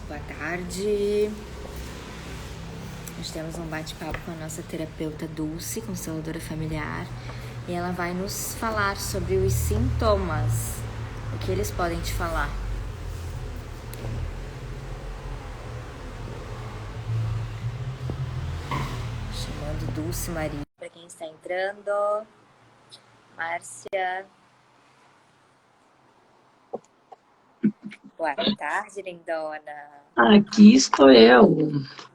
Boa tarde. Nós temos um bate-papo com a nossa terapeuta Dulce, consteladora familiar, e ela vai nos falar sobre os sintomas, o que eles podem te falar. Chamando Dulce Maria para quem está entrando. Márcia. Boa tarde, lindona. Aqui estou eu.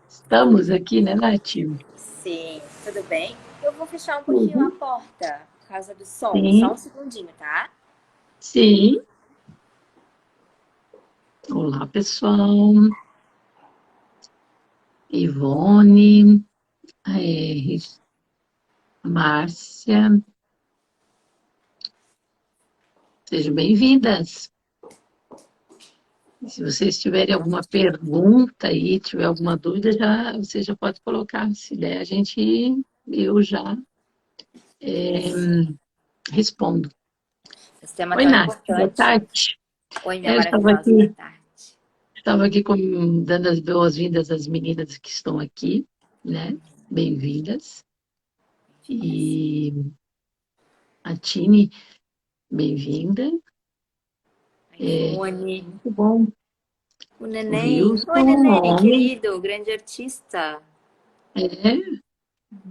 Estamos aqui, né, Nath? Sim, tudo bem? Eu vou fechar um pouquinho a Tudo. porta por causa do som. Só um Sim, segundinho, tá? sim. Olá, pessoal. Ivone, Márcia, sejam bem-vindas. Se vocês tiverem alguma pergunta aí, tiver alguma dúvida, você já pode colocar. Se der, eu já respondo. Esse tema Oi, tão Nath, boa importante. tarde. Oi, minha Eu estava maravilhosa, boa aqui, tarde. estava aqui dando as boas-vindas às meninas que estão aqui, né? Bem-vindas. E a Tine, bem-vinda. iPhone. Muito bom. O O neném. Oi, Wilson, neném, homem, querido, grande artista. é,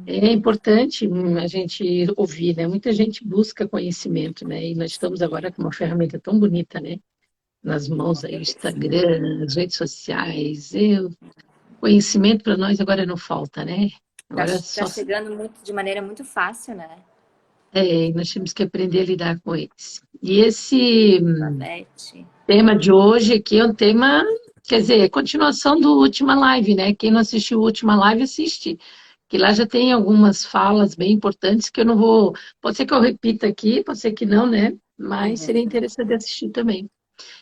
é importante a gente ouvir, né? Muita gente busca conhecimento, né? E nós estamos agora com uma ferramenta tão bonita, né? Nas mãos aí, o Instagram, as redes sociais. Conhecimento para nós agora não falta, né? Tá, Agora tá só chegando muito, de maneira muito fácil, né? nós temos que aprender a lidar com eles. E esse Babette. tema de hoje aqui é um tema, quer dizer, é continuação do última live, né? Quem não assistiu a última live, assiste. Que lá já tem algumas falas bem importantes que eu não vou. Pode ser que eu repita aqui, pode ser que não, né? Mas seria Uhum. interessante assistir também.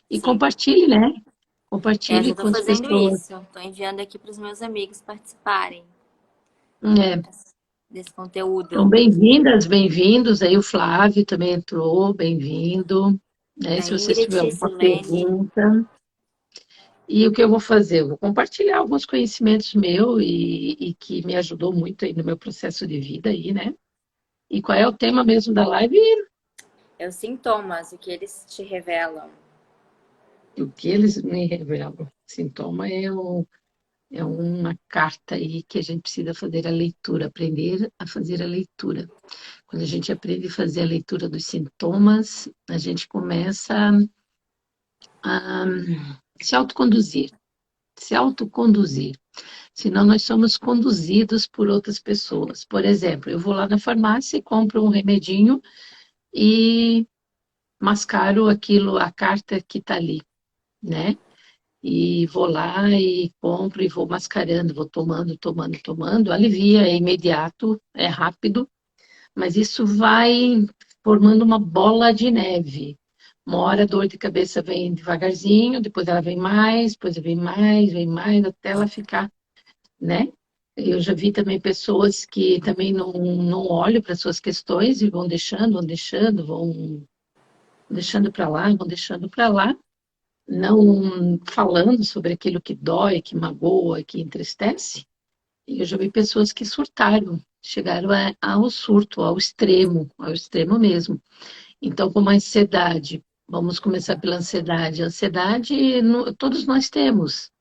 E Sim. compartilhe, né? Eu Compartilhe já tô com as fazendo pessoas. isso. Tô enviando aqui para os meus amigos participarem É. desse Então, conteúdo. bem-vindas, bem-vindos. Aí o Flávio também entrou, bem-vindo. Né? A Se vocês Ingrid, tiverem alguma Silene. pergunta. E o que eu vou fazer? Eu vou compartilhar alguns conhecimentos meus e que me ajudou muito aí no meu processo de vida aí, né? E qual é o tema mesmo da live? É os sintomas, o que eles te revelam. O que eles me revelam. Sintoma é uma carta aí que a gente precisa fazer a leitura, aprender a fazer a leitura. Quando a gente aprende a fazer a leitura dos sintomas, a gente começa a se autoconduzir, se autoconduzir. Senão nós somos conduzidos por outras pessoas. Por exemplo, eu vou lá na farmácia e compro um remedinho e mascaro aquilo, a carta que está ali, né? E vou lá e compro e vou mascarando, vou tomando, tomando, tomando. Alivia, é imediato, é rápido, mas isso vai formando uma bola de neve. Uma hora a dor de cabeça vem devagarzinho, depois ela vem mais, até ela ficar, né? Eu já vi também pessoas que também não olham para suas questões e vão deixando para lá, vão deixando para lá, não falando sobre aquilo que dói, que magoa, que entristece. E eu já vi pessoas que surtaram, chegaram ao surto, ao extremo mesmo. Então, como a ansiedade, vamos começar pela ansiedade. A ansiedade, todos nós temos.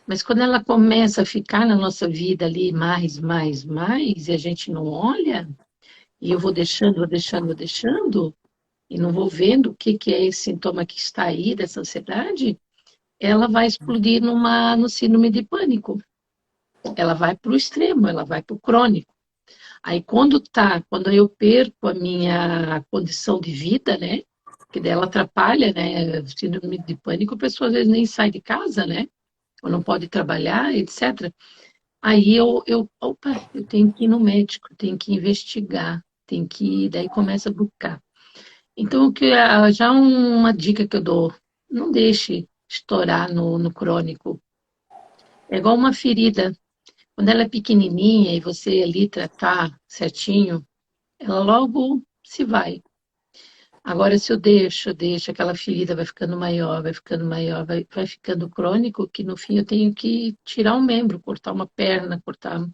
Mas quando ela começa a ficar na nossa vida ali mais, e a gente não olha, e eu vou deixando, vou deixando, vou deixando, e não vou vendo o que que é esse sintoma que está aí dessa ansiedade, ela vai explodir no síndrome de pânico. Ela vai para o extremo, ela vai para o crônico. Aí quando eu perco a minha condição de vida, né? Que dela atrapalha, né? Síndrome de pânico, a pessoa às vezes nem sai de casa, né? Ou não pode trabalhar, etc. Aí opa, eu tenho que ir no médico, tenho que investigar, tenho que, daí começa a buscar. Então, já uma dica que eu dou, não deixe estourar no crônico. É igual uma ferida. Quando ela é pequenininha e você ali tratar certinho, ela logo se vai. Agora, se eu deixo, aquela ferida vai ficando maior, vai ficando crônico, que no fim eu tenho que tirar um membro, cortar uma perna, cortar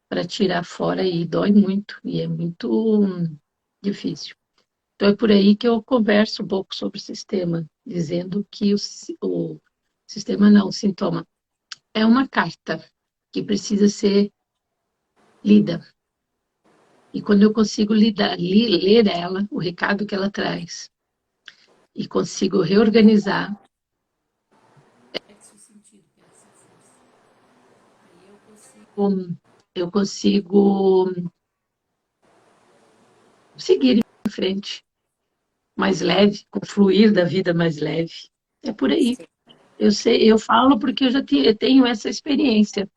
para tirar fora e dói muito, e é muito difícil. Então é por aí que eu converso um pouco sobre o sistema, dizendo que o sistema não, o sintoma é uma carta que precisa ser lida. E quando eu consigo ler ela, o recado que ela traz, e consigo reorganizar, eu consigo seguir em frente, mais leve, com o fluir da vida mais leve. É por aí. Sim. Eu sei, eu falo porque eu tenho essa experiência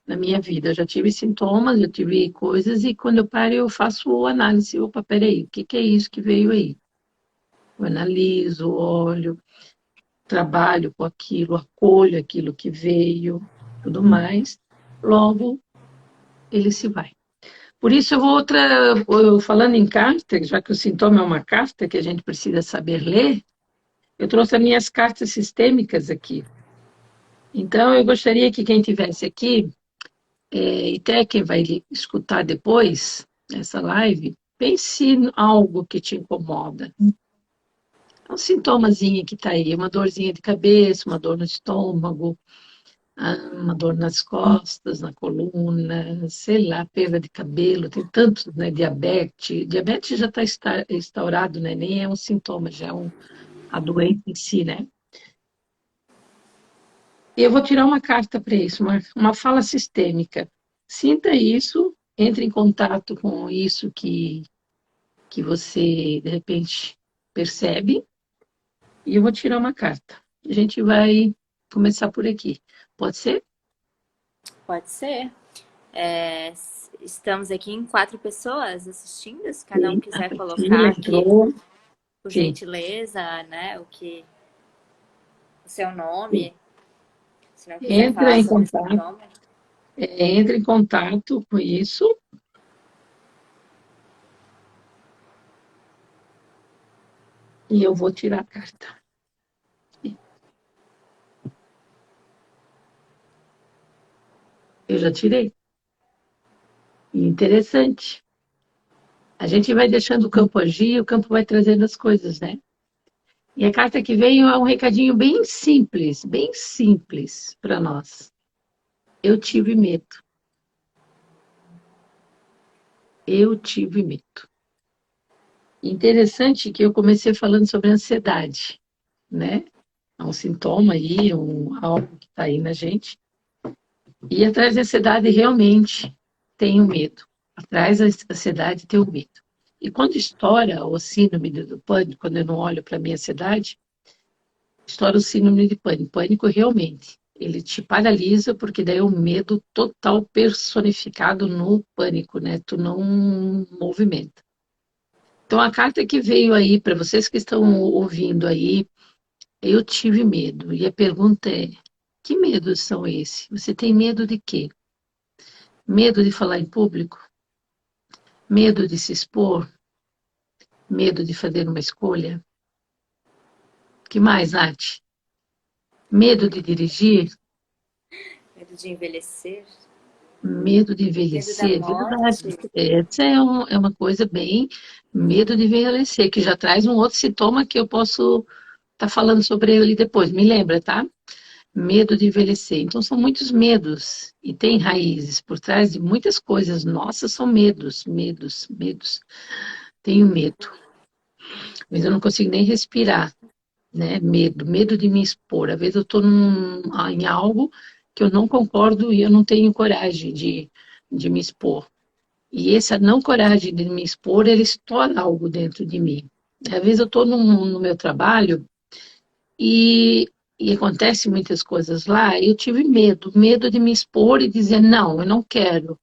na minha vida. Eu já tive sintomas, já tive coisas, e quando eu paro, eu faço análise. Opa, peraí, o que que é isso que veio aí? Eu analiso, olho, trabalho com aquilo, acolho aquilo que veio, tudo mais. Logo, ele se vai. Por isso, falando em carta, já que o sintoma é uma carta que a gente precisa saber ler, eu trouxe as minhas cartas sistêmicas aqui. Então, eu gostaria que quem tivesse aqui, e até quem vai escutar depois essa live, pense em algo que te incomoda. É um sintomazinho que está aí, uma dorzinha de cabeça, uma dor no estômago, uma dor nas costas, na coluna, sei lá, perda de cabelo, tem tanto, né, diabetes. Diabetes já está instaurado, né, nem é um sintoma, já é a doença em si, né? E eu vou tirar uma carta para isso, uma fala sistêmica. Sinta isso, entre em contato com isso que você, de repente, percebe, e eu vou tirar uma carta. A gente vai começar por aqui. Pode ser? Pode ser. Estamos aqui em 4 pessoas assistindo. Se cada um Sim, a quiser Priscila colocar aqui, entrou. por Sim, gentileza, né, o seu sim. nome, se não quiser Entra falar em sobre contato, sintoma. entre em contato com isso, e eu vou tirar a carta. Eu já tirei. Interessante. A gente vai deixando o campo agir, o campo vai trazendo as coisas, né? E a carta que veio é um recadinho bem simples para nós. Eu tive medo. Eu tive medo. Interessante que eu comecei falando sobre ansiedade, né? É um sintoma aí, algo que está aí na gente. E atrás da ansiedade realmente tem o medo. Atrás da ansiedade tem o medo. E quando estoura o síndrome do pânico, quando eu não olho para a minha ansiedade, estoura o síndrome de pânico. Pânico realmente, ele te paralisa, porque daí é o medo total personificado no pânico, né? Tu não movimenta. Então, a carta que veio aí, para vocês que estão ouvindo aí, eu tive medo. E a pergunta é: que medos são esses? Você tem medo de quê? Medo de falar em público? Medo de se expor? Medo de fazer uma escolha? Que mais, Nath? Medo de dirigir? Medo de envelhecer, Medo de medo da envelhecer? Verdade. morte. Essa é uma coisa bem. Medo de envelhecer, que já traz um outro sintoma que eu posso estar falando sobre ele depois. Me lembra, tá? Medo de envelhecer. Então, são muitos medos. E tem raízes por trás de muitas coisas. Nossas são medos, medos, medos. Tenho medo. Mas eu não consigo nem respirar, né? Medo de me expor. Às vezes eu estou em algo que eu não concordo e eu não tenho coragem de me expor. E essa não coragem de me expor, ele estoura algo dentro de mim. Às vezes eu estou no meu trabalho e, e acontece muitas coisas lá, e eu tive medo de me expor e dizer, não, eu não quero.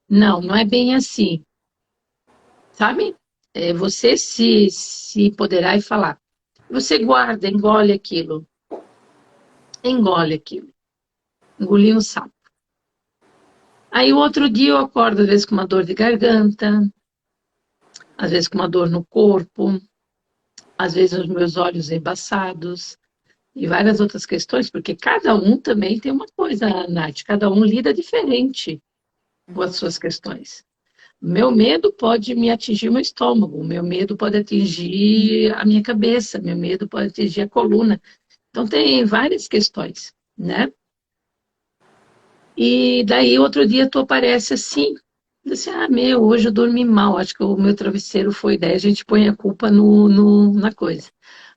Não, não é bem assim, sabe? Você se empoderar e falar. Você guarda, engole aquilo, engolir um sapo. Aí o outro dia eu acordo, às vezes com uma dor de garganta, às vezes com uma dor no corpo, às vezes os meus olhos embaçados, e várias outras questões, porque cada um também tem uma coisa, Nath, cada um lida diferente com as suas questões. Meu medo pode me atingir o meu estômago, meu medo pode atingir a minha cabeça, meu medo pode atingir a coluna. Então, tem várias questões, né? E daí, outro dia, tu aparece assim, diz assim, hoje eu dormi mal, acho que o meu travesseiro foi. Daí a gente põe a culpa na coisa.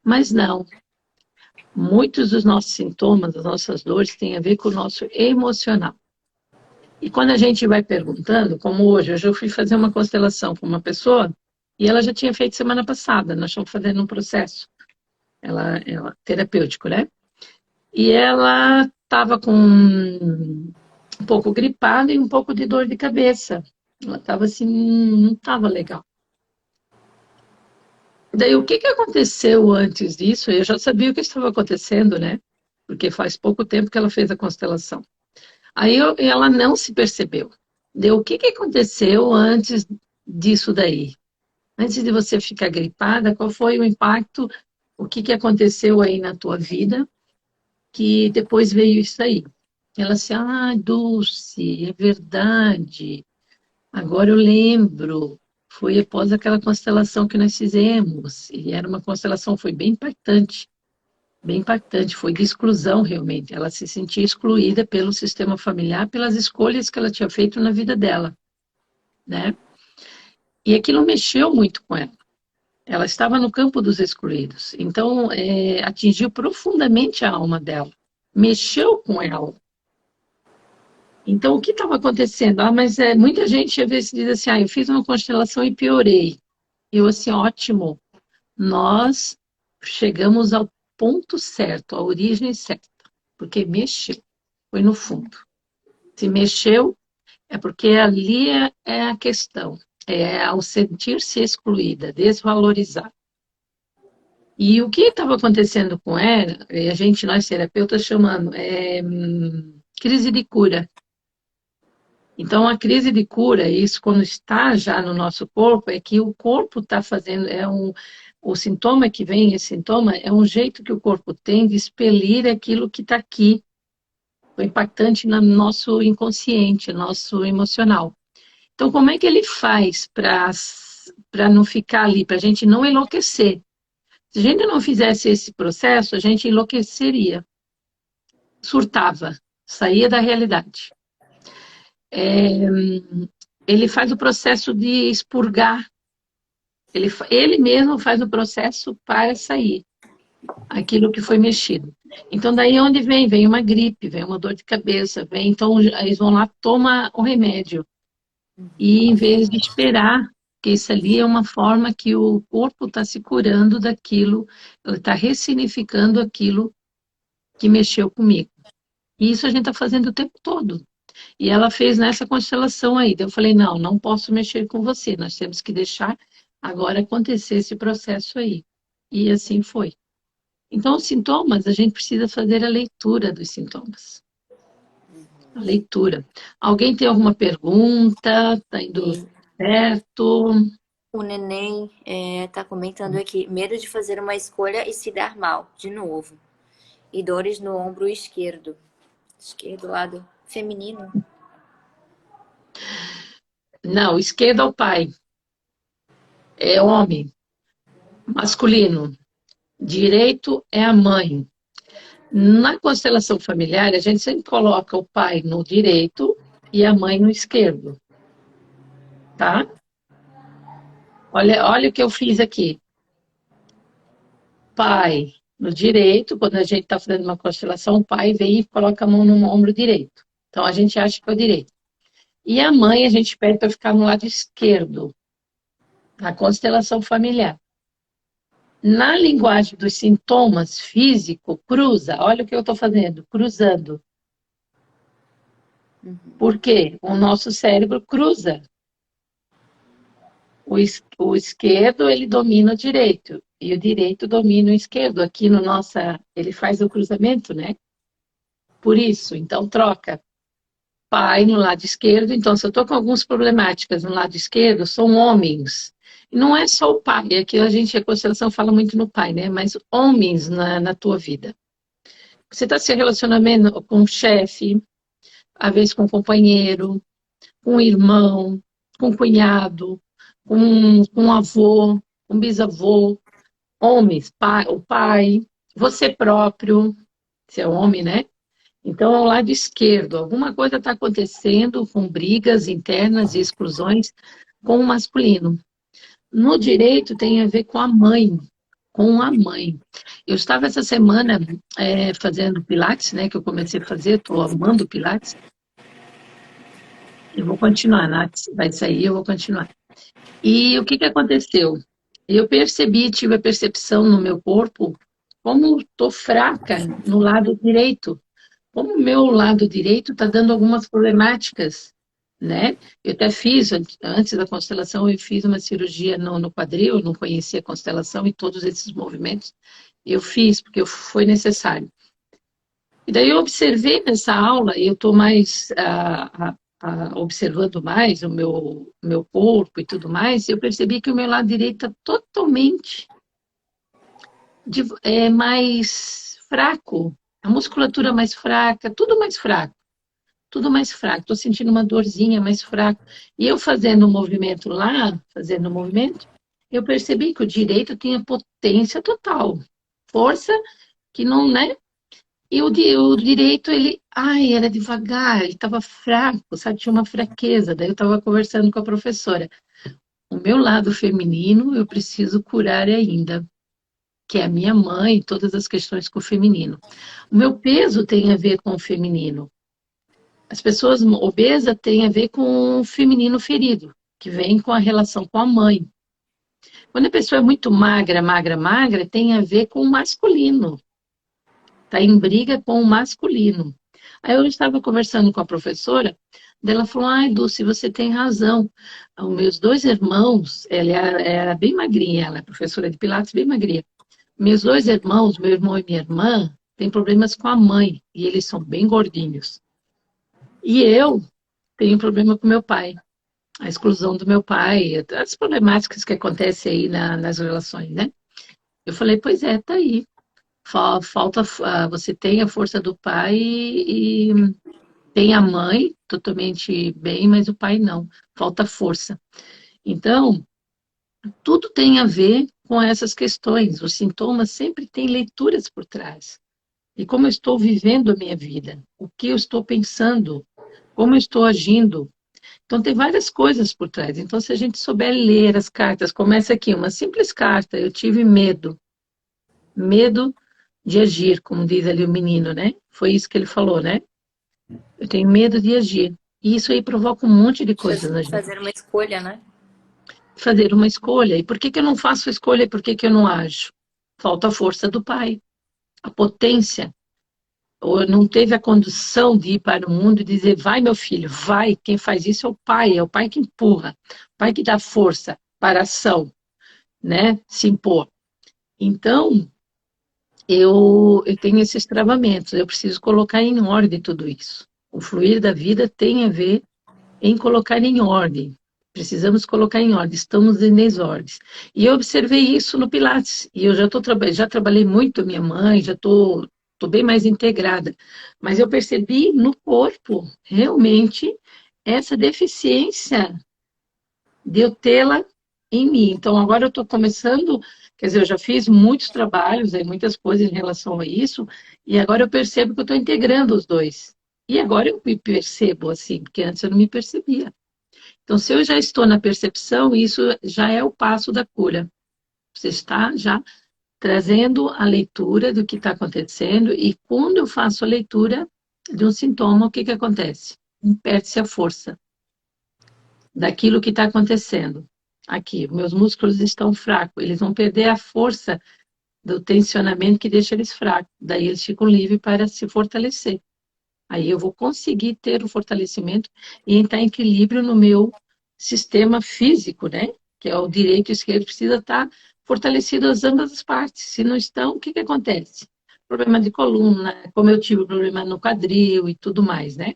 Mas não, muitos dos nossos sintomas, das nossas dores, têm a ver com o nosso emocional. E quando a gente vai perguntando, como hoje eu fui fazer uma constelação com uma pessoa e ela já tinha feito semana passada, nós estamos fazendo um processo terapêutico, né? E ela estava com um pouco gripada e um pouco de dor de cabeça. Ela estava assim, não estava legal. Daí, o que aconteceu antes disso? Eu já sabia o que estava acontecendo, né? Porque faz pouco tempo que ela fez a constelação. Aí ela não se percebeu. Deu o que aconteceu antes disso daí? Antes de você ficar gripada, qual foi o impacto? O que aconteceu aí na tua vida que depois veio isso aí? Ela disse, Dulce, é verdade. Agora eu lembro. Foi após aquela constelação que nós fizemos. E era uma constelação, foi bem impactante, foi de exclusão realmente. Ela se sentia excluída pelo sistema familiar, pelas escolhas que ela tinha feito na vida dela, né? E aquilo mexeu muito com ela. Ela estava no campo dos excluídos, então atingiu profundamente a alma dela, mexeu com ela. Então, o que estava acontecendo? Mas muita gente às vezes diz assim, eu fiz uma constelação e piorei. Eu assim, ótimo, nós chegamos ao ponto certo, à origem certa, porque mexeu, foi no fundo. Se mexeu, é porque ali é a questão, é ao sentir-se excluída, desvalorizada. E o que estava acontecendo com ela, nós terapeutas, chamando crise de cura. Então, a crise de cura, isso quando está já no nosso corpo, é que o corpo está fazendo, o sintoma que vem, esse sintoma, é um jeito que o corpo tem de expelir aquilo que está aqui, o impactante no nosso inconsciente, nosso emocional. Então, como é que ele faz para não ficar ali, para a gente não enlouquecer? Se a gente não fizesse esse processo, a gente enlouqueceria, surtava, saía da realidade. Ele faz o processo de expurgar, ele mesmo faz o processo para sair aquilo que foi mexido. Então, daí onde vem? Vem uma gripe, vem uma dor de cabeça, então eles vão lá, toma o remédio. E em vez de esperar, que isso ali é uma forma que o corpo está se curando daquilo, ele está ressignificando aquilo que mexeu comigo. E isso a gente está fazendo o tempo todo. E ela fez nessa constelação aí. Eu falei, não posso mexer com você, nós temos que deixar agora acontecer esse processo aí. E assim foi. Então, os sintomas, a gente precisa fazer a leitura dos sintomas. A leitura. Alguém tem alguma pergunta? Está indo certo? O neném tá comentando aqui, medo de fazer uma escolha e se dar mal, de novo. E dores no ombro esquerdo. Esquerdo, lado feminino. Não, esquerdo é o pai. É homem. Masculino. Direito é a mãe. Na constelação familiar, a gente sempre coloca o pai no direito e a mãe no esquerdo. Tá? Olha o que eu fiz aqui. Pai no direito, quando a gente está fazendo uma constelação, o pai vem e coloca a mão no ombro direito. Então, a gente acha que é o direito. E a mãe, a gente pede para ficar no lado esquerdo, na constelação familiar. Na linguagem dos sintomas físico, cruza. Olha o que eu estou fazendo, cruzando. Por quê? O nosso cérebro cruza. O esquerdo, ele domina o direito. E o direito domina o esquerdo. Aqui no ele faz o cruzamento, né? Por isso, então troca. pai no lado esquerdo. Então, se eu estou com algumas problemáticas no lado esquerdo, são homens. E não é só o pai, é que a constelação fala muito no pai, né? Mas homens na tua vida. Você está se relacionando com o chefe, às vezes com o companheiro, com o irmão, com o cunhado, com o avô, com o bisavô, homens, pai, o pai, você próprio, você é homem, né? Então, ao lado esquerdo, alguma coisa está acontecendo com brigas internas e exclusões com o masculino. No direito tem a ver com a mãe, com a mãe. Eu estava essa semana fazendo Pilates, né? Que eu comecei a fazer, estou amando Pilates. Eu vou continuar, Nath, vai sair, eu vou continuar. E o que aconteceu? Eu percebi, tive a percepção no meu corpo, como estou fraca no lado direito. Como o meu lado direito está dando algumas problemáticas, né? Eu até fiz, antes da constelação, eu fiz uma cirurgia no quadril, eu não conhecia a constelação e todos esses movimentos. Eu fiz, porque foi necessário. E daí eu observei nessa aula, e eu estou mais observando mais o meu corpo e tudo mais, e eu percebi que o meu lado direito está totalmente mais fraco, a musculatura mais fraca, tudo mais fraco. Tudo mais fraco, estou sentindo uma dorzinha mais fraca. E eu fazendo o movimento lá, fazendo o movimento, eu percebi que o direito tinha potência total, força que não, né? E o direito, era devagar, ele estava fraco, sabe? Tinha uma fraqueza. Daí eu estava conversando com a professora. O meu lado feminino eu preciso curar ainda, que é a minha mãe, todas as questões com o feminino. O meu peso tem a ver com o feminino. As pessoas obesas têm a ver com o feminino ferido, que vem com a relação com a mãe. Quando a pessoa é muito magra, magra, magra, tem a ver com o masculino. Está em briga com o masculino. Aí eu estava conversando com a professora, ela falou, ai, Dulce, você tem razão. Os meus dois irmãos, ela era bem magrinha, ela é professora de Pilates, bem magrinha. Meus dois irmãos, meu irmão e minha irmã, têm problemas com a mãe, e eles são bem gordinhos. E eu tenho problema com meu pai, a exclusão do meu pai, as problemáticas que acontecem aí nas relações, né? Eu falei, pois é, tá aí. Falta, você tem a força do pai e tem a mãe totalmente bem, mas o pai não. Falta força. Então, tudo tem a ver com essas questões. Os sintomas sempre têm leituras por trás. E como eu estou vivendo a minha vida, o que eu estou pensando, como eu estou agindo. Então, tem várias coisas por trás. Então, se a gente souber ler as cartas, começa aqui, uma simples carta. Eu tive medo. Medo de agir, como diz ali o menino, né? Foi isso que ele falou, né? Eu tenho medo de agir. E isso aí provoca um monte de coisas na gente. Fazer uma escolha, né? Fazer uma escolha. E por que eu não faço a escolha e por que eu não ajo? Falta a força do pai, a potência. Ou não teve a condução de ir para o mundo e dizer, vai meu filho, vai. Quem faz isso é o pai que empurra, o pai que dá força para a ação, né? Se impor. Então, eu tenho esses travamentos, eu preciso colocar em ordem tudo isso. O fluir da vida tem a ver em colocar em ordem. Precisamos colocar em ordem, estamos em desordens. E eu observei isso no Pilates, e eu já trabalhei muito com minha mãe, já estou bem mais integrada. Mas eu percebi no corpo, realmente, essa deficiência de eu tê-la em mim. Então, agora eu estou começando, quer dizer, eu já fiz muitos trabalhos, muitas coisas em relação a isso, e agora eu percebo que eu estou integrando os dois. E agora eu me percebo assim, porque antes eu não me percebia. Então, se eu já estou na percepção, isso já é o passo da cura. Você está já trazendo a leitura do que está acontecendo, e quando eu faço a leitura de um sintoma, o que acontece? Perde-se a força daquilo que está acontecendo. Aqui, meus músculos estão fracos, eles vão perder a força do tensionamento que deixa eles fracos. Daí eles ficam livres para se fortalecer. Aí eu vou conseguir ter o fortalecimento e entrar em equilíbrio no meu sistema físico, né? Que é o direito e o esquerdo, precisa estar fortalecido as ambas as partes. Se não estão, o que acontece? problema de coluna, como eu tive problema no quadril e tudo mais, né?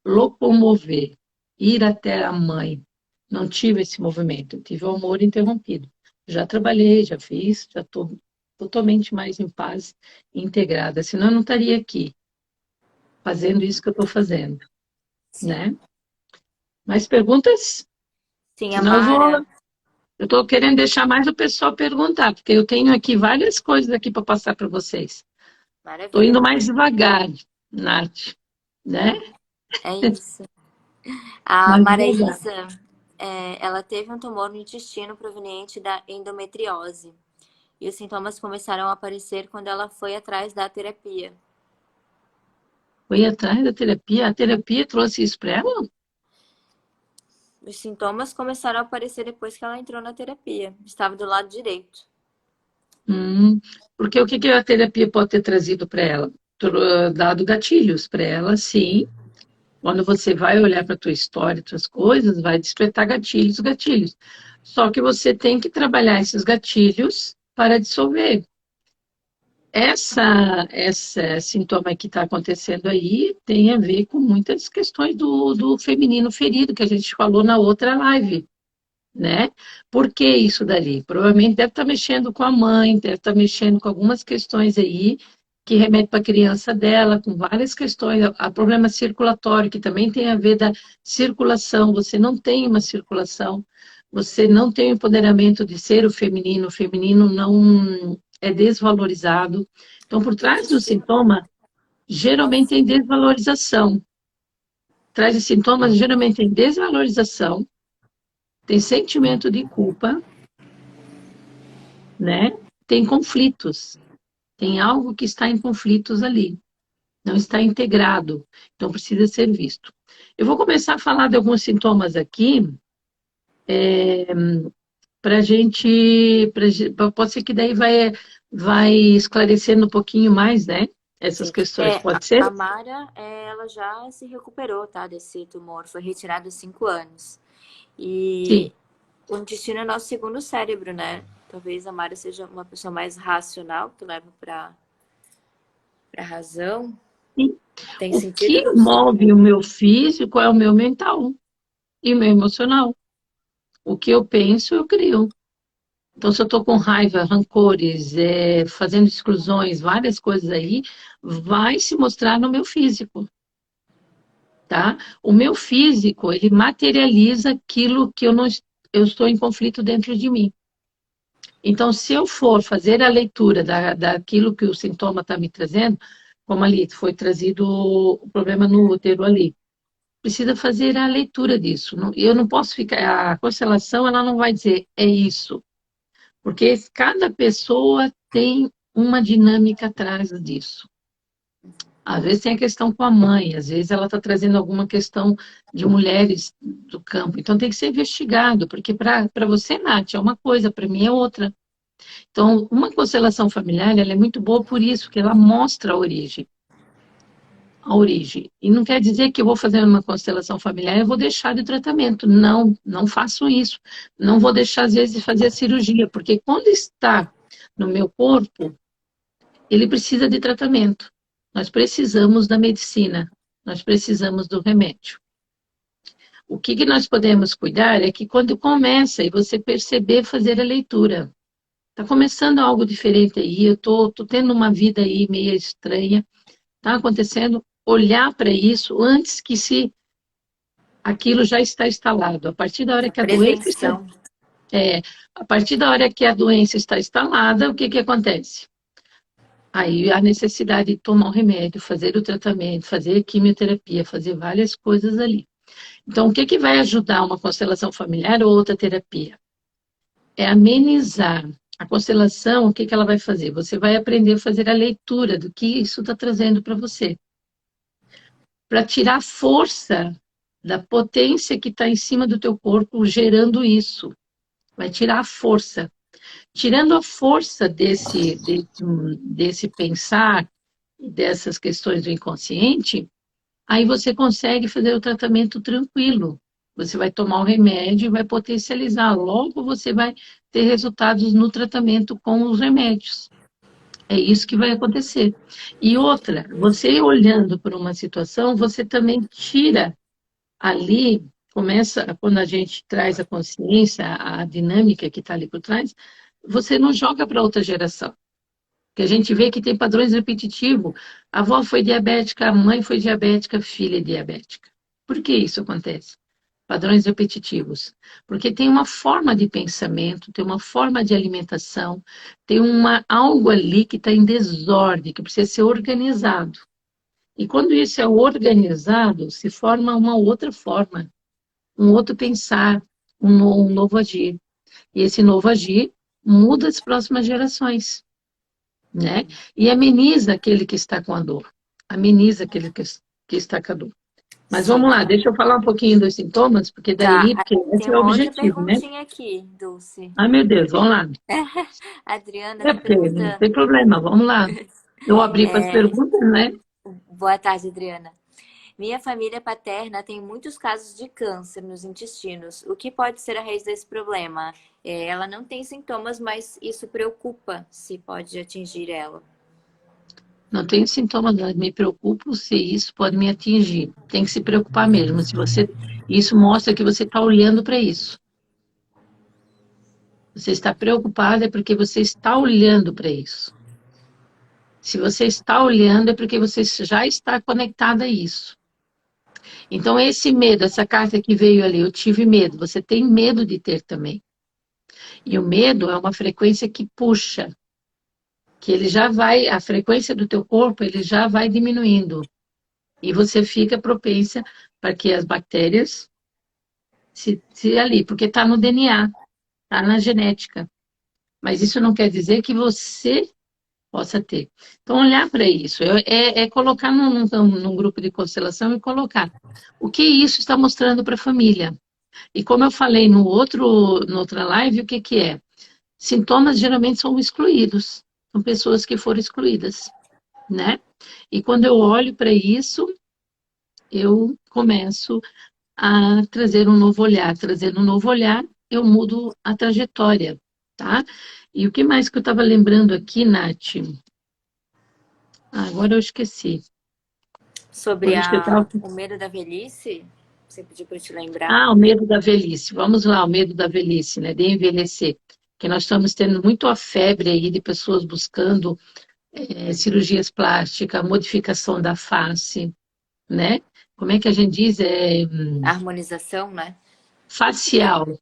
Locomover, ir até a mãe, não tive esse movimento, eu tive o amor interrompido. Já trabalhei, já fiz, já estou totalmente mais em paz e integrada, senão eu não estaria aqui fazendo isso que eu estou fazendo, Sim. né? Mais perguntas? Sim, a Senão Mara, eu estou querendo deixar mais o pessoal perguntar, porque eu tenho aqui várias coisas aqui para passar para vocês. Estou maravilha. indo mais devagar, Nath, né? É isso. A Mais devagar. Maraísa, ela teve um tumor no intestino proveniente da endometriose. E os sintomas começaram a aparecer quando ela foi atrás da terapia. Foi atrás da terapia, a terapia trouxe isso para ela? Os sintomas começaram a aparecer depois que ela entrou na terapia. Estava do lado direito. Hum, porque o que que a terapia pode ter trazido para ela? Dado gatilhos para ela, sim. Quando você vai olhar para a tua história, tuas coisas, vai despertar gatilhos, gatilhos. Só que você tem que trabalhar esses gatilhos para dissolver. Essa sintoma que está acontecendo aí tem a ver com muitas questões do feminino ferido, que a gente falou na outra live, né? Por que isso dali? Provavelmente deve estar mexendo com a mãe, deve estar mexendo com algumas questões aí que remete para a criança dela, com várias questões, a problema circulatório, que também tem a ver da circulação, você não tem uma circulação, você não tem o empoderamento de ser o feminino não é desvalorizado. Então, por O trás do intestino sintoma, pode geralmente ser. tem desvalorização. Traz de sintomas, geralmente tem desvalorização, tem sentimento de culpa, né? Tem conflitos, tem algo que está em conflitos ali, não está integrado, então precisa ser visto. Eu vou começar a falar de alguns sintomas aqui, para a gente, pode ser que daí vai esclarecendo um pouquinho mais, né? Essas Sim. questões, pode ser? A Mara, ela já se recuperou, tá, desse tumor. Foi retirado há 5 anos. Sim. E o intestino é nosso segundo cérebro, né? Talvez a Mara seja uma pessoa mais racional, que leva pra razão. Sim. Tem O sentido que no move o meu físico é o meu mental e o meu emocional. O que eu penso, eu crio. Então, se eu estou com raiva, rancores, fazendo exclusões, várias coisas aí, vai se mostrar no meu físico, tá? O meu físico, ele materializa aquilo que eu estou em conflito dentro de mim. Então, se eu for fazer a leitura daquilo que o sintoma está me trazendo, como ali foi trazido o problema no útero ali, precisa fazer a leitura disso. Eu não posso ficar, a constelação, ela não vai dizer é isso. Porque cada pessoa tem uma dinâmica atrás disso. Às vezes tem a questão com a mãe, às vezes ela está trazendo alguma questão de mulheres do campo. Então tem que ser investigado, porque para você, Nath, é uma coisa, para mim é outra. Então, uma constelação familiar, ela é muito boa por isso, que ela mostra a origem. A origem. E não quer dizer que eu vou fazer uma constelação familiar e eu vou deixar de tratamento. Não, não faço isso. Não vou deixar, às vezes, de fazer a cirurgia, porque quando está no meu corpo, ele precisa de tratamento. Nós precisamos da medicina, nós precisamos do remédio. O que, que nós podemos cuidar é que quando começa e você perceber fazer a leitura, está começando algo diferente aí, eu tô tendo uma vida aí meio estranha, está acontecendo, olhar para isso antes que se aquilo já está instalado. A partir da hora a que a doença está, prevenção. a partir da hora que a doença está instalada, o que que acontece? Aí a necessidade de tomar o remédio, fazer o tratamento, fazer quimioterapia, fazer várias coisas ali. Então, o que que vai ajudar uma constelação familiar ou outra terapia? É amenizar. A constelação, o que que ela vai fazer? Você vai aprender a fazer a leitura do que isso está trazendo para você. Para tirar a força da potência que está em cima do teu corpo gerando isso. Vai tirar a força. Tirando a força desse pensar, dessas questões do inconsciente, aí você consegue fazer o tratamento tranquilo. Você vai tomar o remédio e vai potencializar. Logo você vai ter resultados no tratamento com os remédios. É isso que vai acontecer. E outra, você olhando para uma situação, você também tira ali, começa, quando a gente traz a consciência, a dinâmica que está ali por trás, você não joga para outra geração. Que a gente vê que tem padrões repetitivos. A avó foi diabética, a mãe foi diabética, a filha é diabética. Por que isso acontece? Padrões repetitivos. Porque tem uma forma de pensamento, tem uma forma de alimentação, tem algo ali que está em desordem, que precisa ser organizado. E quando isso é organizado, se forma uma outra forma, um outro pensar, um novo agir. E esse novo agir muda as próximas gerações, né? E ameniza aquele que está com a dor. Ameniza aquele que está com a dor. Mas vamos Sim. lá, deixa eu falar um pouquinho dos sintomas, porque Tá, daí, porque esse tem é o uma outra objetivo, né? perguntinha aqui, Dulce. Ai, meu Deus, vamos lá. A Adriana É, tá porque não perguntando. tem problema, vamos lá. Eu abri para as perguntas, né? Boa tarde, Adriana. Minha família paterna tem muitos casos de câncer nos intestinos. O que pode ser a raiz desse problema? Ela não tem sintomas, mas isso preocupa se pode atingir ela. Não tenho sintomas, não me preocupo se isso pode me atingir. Tem que se preocupar mesmo. Se você, isso mostra que você está olhando para isso. Você está preocupada é porque você está olhando para isso. Se você está olhando é porque você já está conectada a isso. Então, esse medo, essa carta que veio ali, eu tive medo. Você tem medo de ter também. E o medo é uma frequência que puxa, que ele já vai, a frequência do teu corpo, ele já vai diminuindo. E você fica propensa para que as bactérias se ali, porque está no DNA, está na genética. Mas isso não quer dizer que você possa ter. Então, olhar para isso, é colocar num grupo de constelação e colocar o que isso está mostrando para a família. E como eu falei no outra live, o que, que é? Sintomas geralmente são excluídos, são pessoas que foram excluídas, né? E quando eu olho para isso, eu começo a trazer um novo olhar. Trazendo um novo olhar, eu mudo a trajetória, tá? E o que mais que eu estava lembrando aqui, Nath? Ah, agora eu esqueci. Sobre Quando eu estava... o medo da velhice, você pediu para eu te lembrar. Ah, o medo da velhice. Vamos lá, o medo da velhice, né? De envelhecer. Que nós estamos tendo muito a febre aí de pessoas buscando cirurgias plásticas, modificação da face, né? Como é que a gente diz? Harmonização, né? Facial.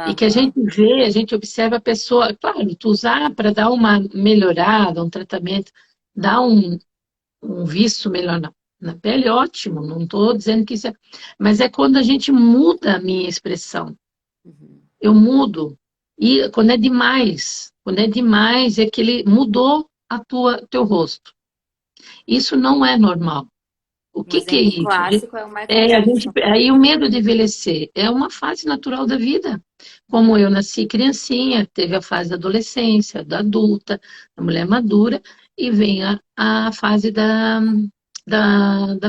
E que a Aham. gente vê, a gente observa a pessoa, claro, tu usar para dar uma melhorada, um tratamento, dar um visto melhor na pele, ótimo, não estou dizendo que isso é. Mas é quando a gente muda a minha expressão. Uhum. Eu mudo. E quando é demais, é que ele mudou teu rosto. Isso não é normal. O Um que é exemplo isso? clássico é o Michael Jackson. Aí o medo de envelhecer é uma fase natural da vida. Como eu nasci criancinha, teve a fase da adolescência, da adulta, da mulher madura, e vem a fase da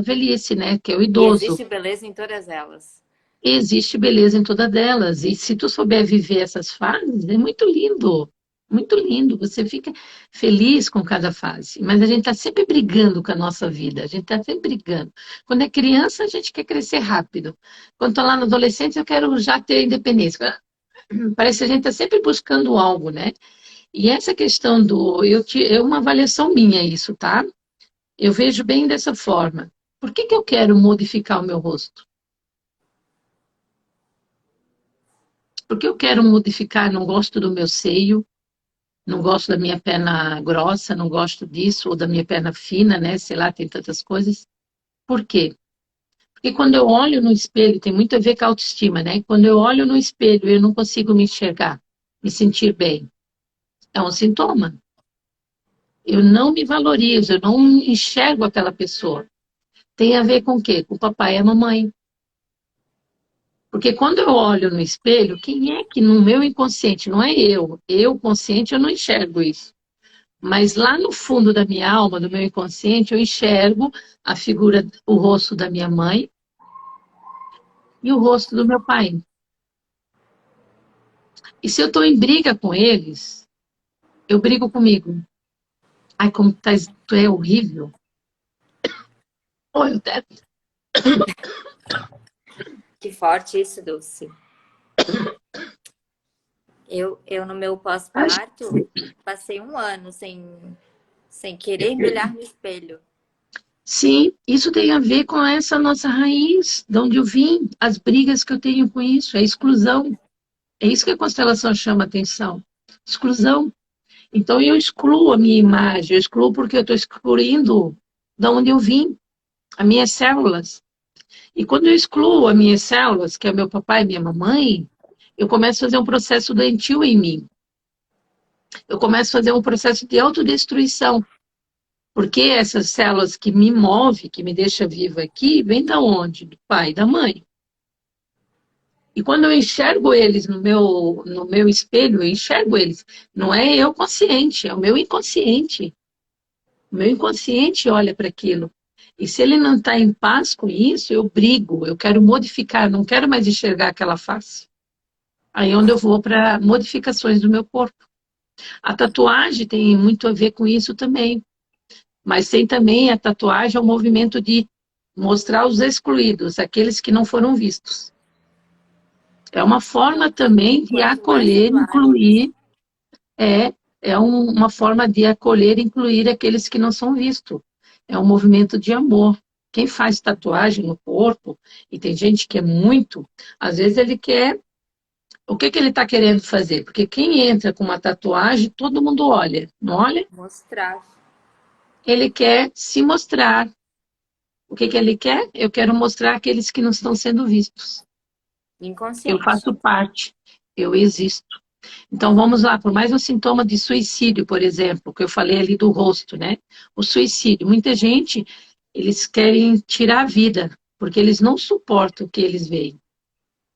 velhice, né? Que é o E idoso. existe beleza em todas elas. E existe beleza em todas delas. E se tu souber viver essas fases, é muito lindo. Muito lindo. Você fica feliz com cada fase. Mas a gente está sempre brigando com a nossa vida. A gente está sempre brigando. Quando é criança, a gente quer crescer rápido. Quando está lá na adolescência, eu quero já ter independência. Parece que a gente está sempre buscando algo, né? E essa questão é uma avaliação minha isso, tá? Eu vejo bem dessa forma. Por que eu quero modificar o meu rosto? Porque eu quero modificar, não gosto do meu seio, não gosto da minha perna grossa, não gosto disso, ou da minha perna fina, né? Sei lá, tem tantas coisas. Por quê? Porque quando eu olho no espelho, tem muito a ver com a autoestima, né? Quando eu olho no espelho, eu não consigo me enxergar, me sentir bem. É um sintoma. Eu não me valorizo, eu não enxergo aquela pessoa. Tem a ver com o quê? Com o papai e a mamãe. Porque quando eu olho no espelho, quem é que no meu inconsciente, não é eu consciente, eu não enxergo isso. Mas lá no fundo da minha alma, do meu inconsciente, eu enxergo a figura, o rosto da minha mãe e o rosto do meu pai. E se eu estou em briga com eles, eu brigo comigo. Ai, como tu é horrível. Oi, eu até... Que forte isso, Dulce. Eu no meu pós-parto, passei um ano sem querer me olhar no espelho. Sim, isso tem a ver com essa nossa raiz, de onde eu vim, as brigas que eu tenho com isso, é exclusão. É isso que a constelação chama atenção. Exclusão. Então eu excluo a minha imagem, eu excluo porque eu estou excluindo de onde eu vim, as minhas células. E quando eu excluo as minhas células, que é meu papai e minha mamãe, eu começo a fazer um processo doentio em mim. Eu começo a fazer um processo de autodestruição. Porque essas células que me movem, que me deixam viva aqui, vêm da onde? Do pai e da mãe. E quando eu enxergo eles no meu espelho, eu enxergo eles. Não é eu consciente, é o meu inconsciente. O meu inconsciente olha para aquilo. E se ele não está em paz com isso, eu brigo, eu quero modificar, não quero mais enxergar aquela face. Aí é onde eu vou para modificações do meu corpo. A tatuagem tem muito a ver com isso também. Mas tem também a tatuagem, é um movimento de mostrar os excluídos, aqueles que não foram vistos. É uma forma também de Quanto mais acolher, tatuagens, incluir, é, uma forma de acolher e incluir aqueles que não são vistos. É um movimento de amor. Quem faz tatuagem no corpo, e tem gente que é muito, às vezes ele quer. O que ele está querendo fazer? Porque quem entra com uma tatuagem, todo mundo olha, não olha? mostrar. Ele quer se mostrar. O que ele quer? Eu quero mostrar aqueles que não estão sendo vistos. Eu Inconsciente. faço parte, eu existo. Então vamos lá, por mais um sintoma de suicídio, por exemplo, que eu falei ali do rosto, né? O suicídio. Muita gente, eles querem tirar a vida, porque eles não suportam o que eles veem.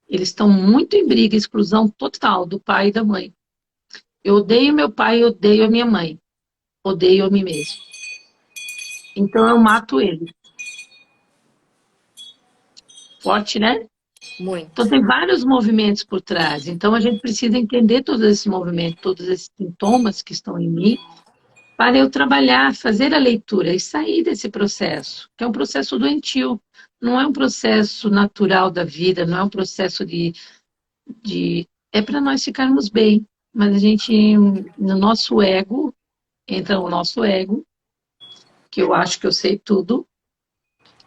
Eles estão muito em briga, exclusão total do pai e da mãe. Eu odeio meu pai, eu odeio a minha mãe, odeio a mim mesmo. Então eu mato ele. Forte, né? Então, Muito. tem vários movimentos por trás. Então, a gente precisa entender todos esses movimentos, todos esses sintomas que estão em mim, para eu trabalhar, fazer a leitura e sair desse processo, que é um processo doentio. Não é um processo natural da vida, não é um processo é para nós ficarmos bem. Mas a gente, no nosso ego, entra o nosso ego, que eu acho que eu sei tudo,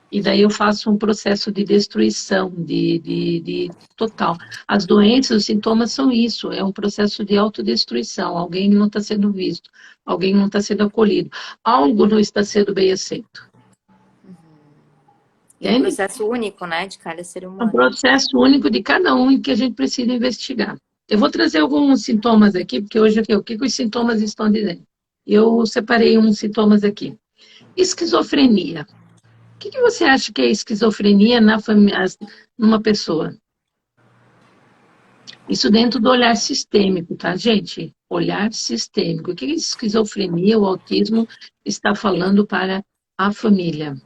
e daí eu faço um processo de destruição, de total. As doenças, os sintomas são isso, é um processo de autodestruição. Alguém não está sendo visto, alguém não está sendo acolhido, algo não está sendo bem aceito. E um Entende? processo único, né, de cada ser É um humano. processo único de cada um e que a gente precisa investigar. Eu vou trazer alguns sintomas aqui, porque hoje o que os sintomas estão dizendo? Eu separei uns sintomas aqui. Esquizofrenia. O que você acha que é esquizofrenia numa pessoa? Isso dentro do olhar sistêmico, tá, gente? Olhar sistêmico. O que a esquizofrenia, o autismo, está falando para a família?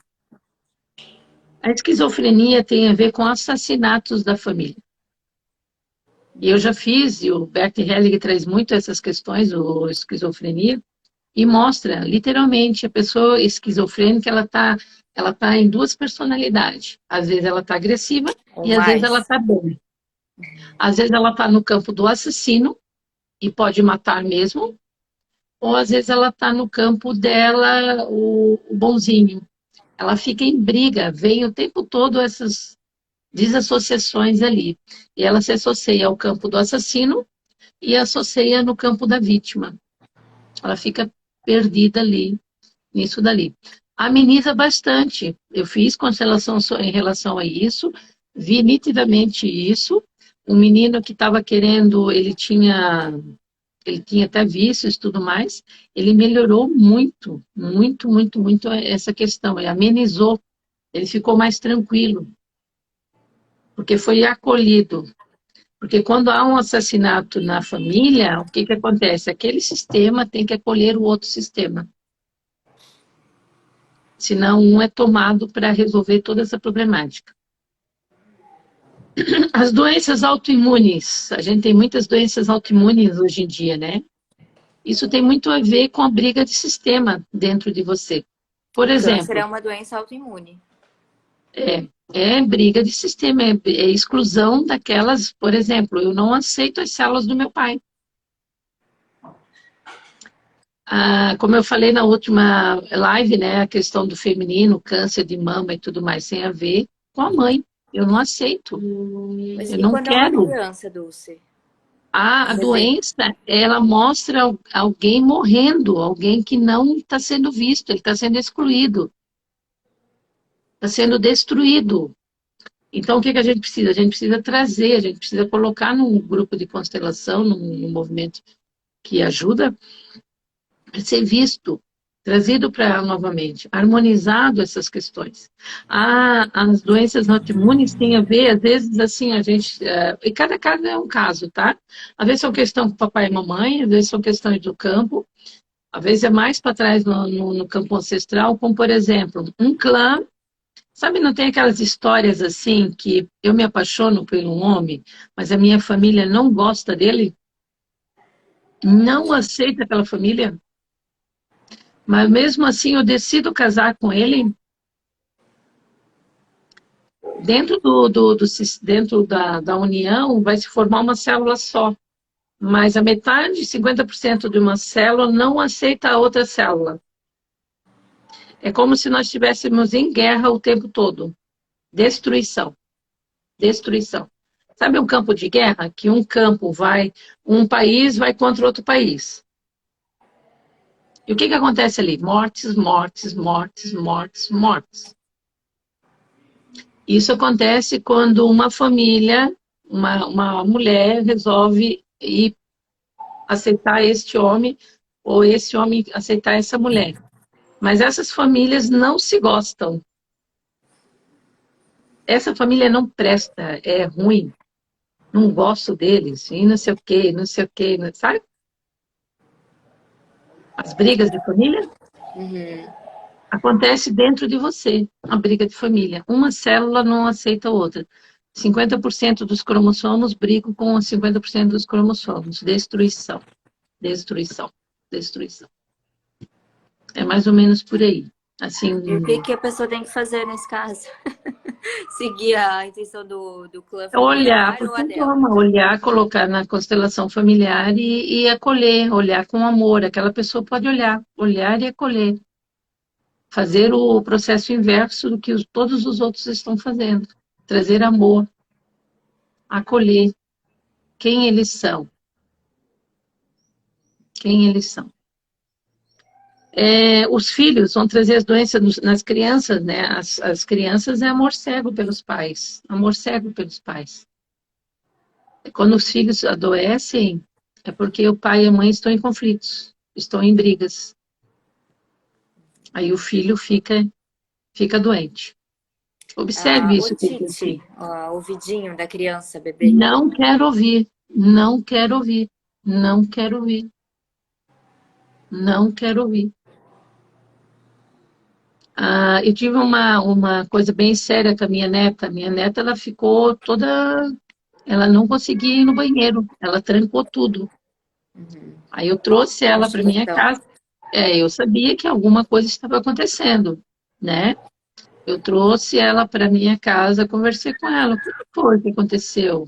A esquizofrenia tem a ver com assassinatos da família. E eu já fiz, e o Bert Helling traz muito essas questões, o esquizofrenia, e mostra, literalmente, a pessoa esquizofrênica, ela tá em duas personalidades. Às vezes ela está agressiva Ou e às vezes ela mais. está bem. Às vezes ela está no campo do assassino e pode matar mesmo, ou às vezes ela está no campo dela, o bonzinho. Ela fica em briga, vem o tempo todo essas desassociações ali. E ela se associa ao campo do assassino e associa no campo da vítima. Ela fica perdida ali, nisso dali. Ameniza bastante. Eu fiz constelação em relação a isso, vi nitidamente isso. Um menino que estava querendo, ele tinha até vícios e tudo mais, ele melhorou muito, muito, muito, muito essa questão, ele amenizou, ele ficou mais tranquilo, porque foi acolhido. Porque quando há um assassinato na família, o que acontece? Aquele sistema tem que acolher o outro sistema. Senão um é tomado para resolver toda essa problemática. As doenças autoimunes, a gente tem muitas doenças autoimunes hoje em dia, né? Isso tem muito a ver com a briga de sistema dentro de você. Por O câncer é exemplo, uma doença autoimune. é briga de sistema, é exclusão daquelas, por exemplo, eu não aceito as células do meu pai. Como eu falei na última live, né, a questão do feminino, câncer de mama e tudo mais, tem a ver com a mãe. Eu não aceito, Mas eu e não quando é uma quero. criança, Dulce? A Por exemplo. doença, ela mostra alguém morrendo, alguém que não está sendo visto, ele está sendo excluído, está sendo destruído. Então, o que a gente precisa? A gente precisa trazer, a gente precisa colocar num grupo de constelação, num movimento que ajuda a ser visto, trazido para novamente, harmonizado essas questões. As doenças autoimunes têm a ver, às vezes, assim, a gente. E cada caso é um caso, tá? Às vezes são questões com papai e mamãe, às vezes são questões do campo, às vezes é mais para trás no campo ancestral, como, por exemplo, um clã. Sabe, não tem aquelas histórias assim que eu me apaixono por um homem, mas a minha família não gosta dele, não aceita aquela família, mas mesmo assim eu decido casar com ele. Dentro da união vai se formar uma célula só, mas a metade, 50% de uma célula não aceita a outra célula. É como se nós estivéssemos em guerra o tempo todo. Destruição, destruição. Sabe um campo de guerra? Que um país vai contra outro país. E o que acontece ali? Mortes, mortes, mortes, mortes, mortes. Isso acontece quando uma família, uma mulher resolve ir aceitar este homem ou esse homem aceitar essa mulher. Mas essas famílias não se gostam. Essa família não presta, é ruim, não gosto deles, e não sei o quê, não sei o quê, sabe? As brigas de família Uhum. acontece dentro de você, a briga de família. Uma célula não aceita a outra. 50% dos cromossomos brigam com 50% dos cromossomos. Destruição, destruição, destruição. É mais ou menos por aí. Assim, E o que, que a pessoa tem que fazer nesse caso? Seguir a intenção do clã olhar familiar por ou a dela? sintoma, olhar, colocar na constelação familiar e acolher, olhar com amor. Aquela pessoa pode olhar, olhar e acolher. Fazer o processo inverso do que todos os outros estão fazendo. Trazer amor, acolher quem eles são. Quem eles são. Os filhos vão trazer as doenças nas crianças, né? As crianças é amor cego pelos pais. Amor cego pelos pais. Quando os filhos adoecem, é porque o pai e a mãe estão em conflitos, estão em brigas. Aí o filho fica doente. Observe O isso que eu disse Tite, aqui. o ouvidinho da criança, bebê. Não quero ouvir, não quero ouvir, não quero ouvir, não quero ouvir. Eu tive uma coisa bem séria com a minha neta. Minha neta, ela ficou toda... Ela não conseguia ir no banheiro. Ela trancou tudo. Uhum. Aí eu trouxe ela para Imagina minha então. casa. Eu sabia que alguma coisa estava acontecendo, né? Eu trouxe ela para minha casa, conversei com ela. O que foi que aconteceu?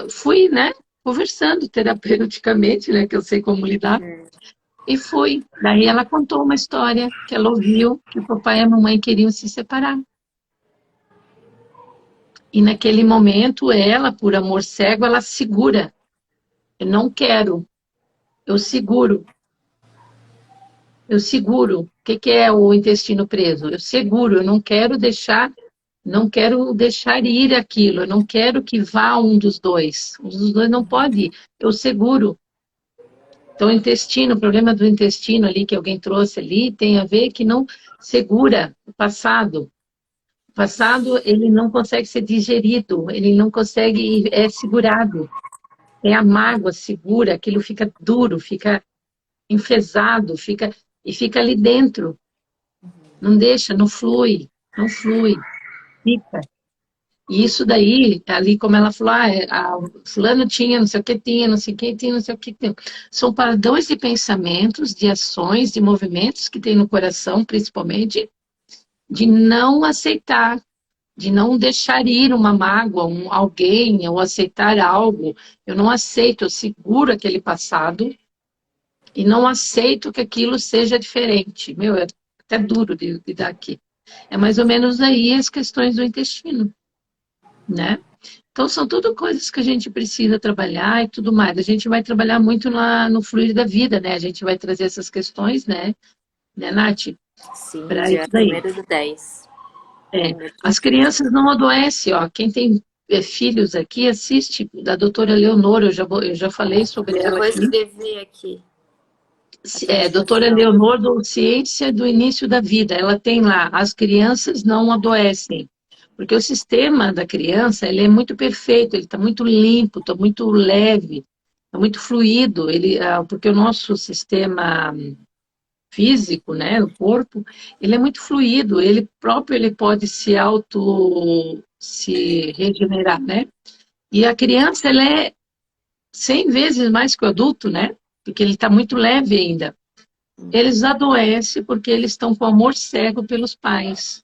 Fui, né? Conversando terapeuticamente, né? Que eu sei como lidar. Uhum. E fui. Daí ela contou uma história que ela ouviu que o papai e a mamãe queriam se separar. E naquele momento, ela, por amor cego, ela segura. Eu não quero. Eu seguro. Eu seguro. O que é o intestino preso? Eu seguro. Eu não quero deixar ir aquilo. Eu não quero que vá um dos dois. Um dos dois não pode ir. Eu seguro. Então, o problema do intestino ali que alguém trouxe ali, tem a ver que não segura o passado. O passado, ele não consegue ser digerido, ele não consegue, segurado. É a mágoa segura, aquilo fica duro, fica enfesado, fica ali dentro. Não deixa, não flui, não flui, fica. E isso daí, ali como ela falou, fulano tinha, não sei o que tinha, não sei o que tinha, não sei o que tinha. São padrões de pensamentos, de ações, de movimentos que tem no coração, principalmente, de não aceitar, de não deixar ir uma mágoa, alguém, ou aceitar algo. Eu não aceito, eu seguro aquele passado e não aceito que aquilo seja diferente. Meu, é até duro de dar aqui. É mais ou menos aí as questões do intestino, né? Então, são tudo coisas que a gente precisa trabalhar e tudo mais. A gente vai trabalhar muito no fluir da vida, né? A gente vai trazer essas questões, né, Nath? Sim, Para dia isso daí. 1º do 10. É. Primeiro dia As 10. crianças não adoecem, ó. Quem tem filhos aqui, assiste da doutora Leonor, eu já falei sobre Eu ela vou aqui. escrever aqui a Doutora transmissão. Leonor do Ciência do Início da Vida. Ela tem lá, as crianças não adoecem. Porque o sistema da criança, ele é muito perfeito, ele está muito limpo, está muito leve, está muito fluido, porque o nosso sistema físico, né, o corpo, ele é muito fluido, ele pode se regenerar, né? E a criança, ela é 100 vezes mais que o adulto, né? Porque ele está muito leve ainda. Eles adoecem porque eles estão com amor cego pelos pais.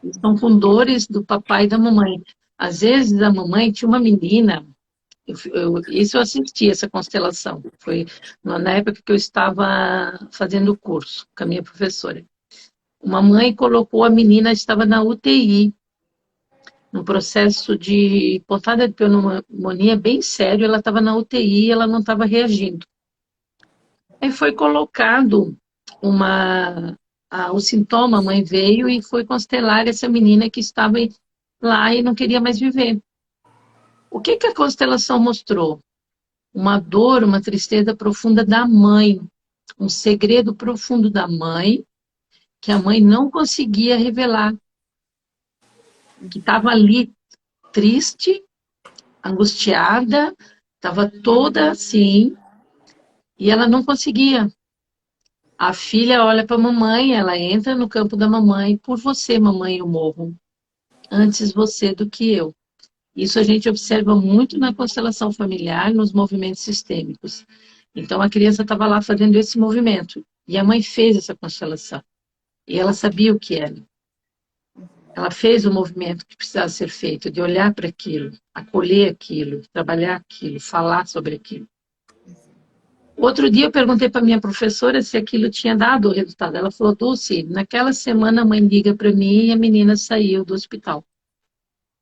Eles estão com dores do papai e da mamãe. Às vezes a mamãe tinha uma menina, isso eu assisti, essa constelação. Foi na época que eu estava fazendo o curso com a minha professora. Uma mãe colocou a menina, estava na UTI, num processo de pontada de pneumonia bem sério, ela estava na UTI, ela não estava reagindo. Aí foi colocado o sintoma, a mãe veio e foi constelar essa menina que estava lá e não queria mais viver. O que que a constelação mostrou? Uma dor, uma tristeza profunda da mãe, um segredo profundo da mãe, que a mãe não conseguia revelar, que estava ali triste, angustiada, estava toda assim, e ela não conseguia. A filha olha para a mamãe, ela entra no campo da mamãe, por você, mamãe, eu morro. Antes você do que eu. Isso a gente observa muito na constelação familiar, nos movimentos sistêmicos. Então a criança estava lá fazendo esse movimento e a mãe fez essa constelação. E ela sabia o que era. Ela fez o movimento que precisava ser feito, de olhar para aquilo, acolher aquilo, trabalhar aquilo, falar sobre aquilo. Outro dia eu perguntei para minha professora se aquilo tinha dado o resultado. Ela falou, Dulce, naquela semana a mãe liga para mim e a menina saiu do hospital.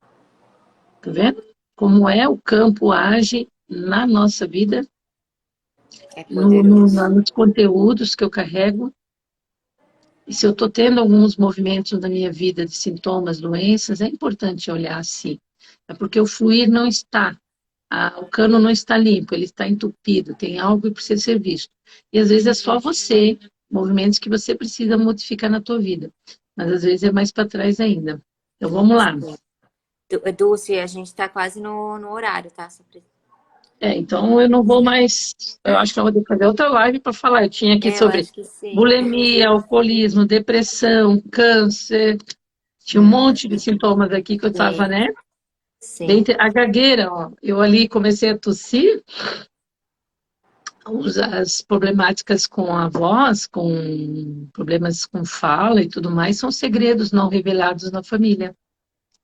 Tá vendo? Como é o campo age na nossa vida, É poderoso. nos conteúdos que eu carrego. E se eu estou tendo alguns movimentos na minha vida de sintomas, doenças, é importante olhar assim. É porque o fluir não está, o cano não está limpo, ele está entupido, tem algo que precisa ser visto. E às vezes é só você, movimentos que você precisa modificar na tua vida. Mas às vezes é mais para trás ainda. Então vamos lá. Dulce, a gente tá quase no horário, tá? Então eu não vou mais. Eu acho que eu vou fazer outra live para falar. Eu tinha aqui Eu sobre acho que sim. bulimia, alcoolismo, depressão, câncer. Tinha um monte de sintomas aqui que eu estava, Sim, né? sim. A gagueira, ó. Eu ali comecei a tossir, as problemáticas com a voz, com problemas com fala e tudo mais, são segredos não revelados na família.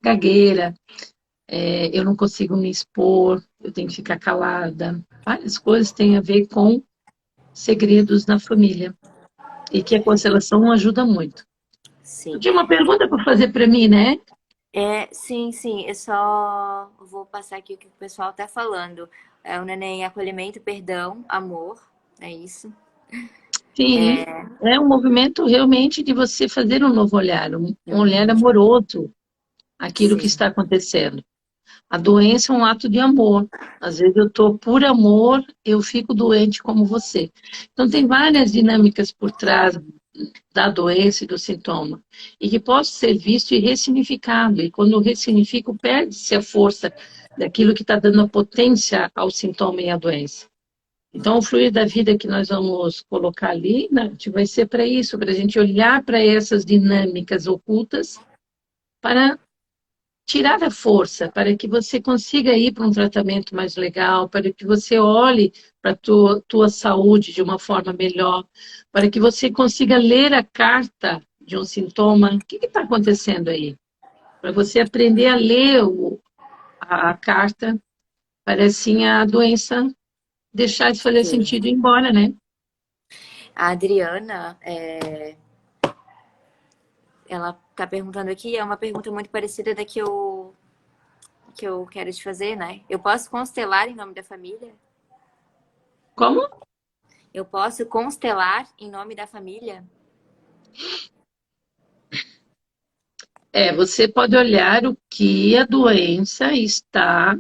Gagueira, eu não consigo me expor, eu tenho que ficar calada. Várias coisas têm a ver com segredos na família. E que a constelação ajuda muito. Tu Sim. tinha uma pergunta para fazer para mim, né? Sim, sim. Eu só vou passar aqui o que o pessoal tá falando. É o neném acolhimento, perdão, amor. É isso. Sim, é um movimento realmente de você fazer um novo olhar, um olhar amoroso àquilo que Sim, está acontecendo. A doença é um ato de amor. Às vezes eu estou por amor, eu fico doente como você. Então tem várias dinâmicas por trás da doença e do sintoma e que pode ser visto e ressignificado. E quando eu ressignifico, perde-se a força daquilo que está dando a potência ao sintoma e à doença. Então, o fluir da vida que nós vamos colocar ali, né, vai ser para isso, para a gente olhar para essas dinâmicas ocultas, para tirar a força, para que você consiga ir para um tratamento mais legal, para que você olhe para a tua saúde de uma forma melhor, para que você consiga ler a carta de um sintoma. O que está acontecendo aí? Para você aprender a ler a carta, para assim a doença deixar de fazer Sim. sentido e ir embora, né? A Adriana, ela tá perguntando aqui, é uma pergunta muito parecida da que eu quero te fazer, né? Eu posso constelar em nome da família? Como? Eu posso constelar em nome da família? Você pode olhar o que a doença está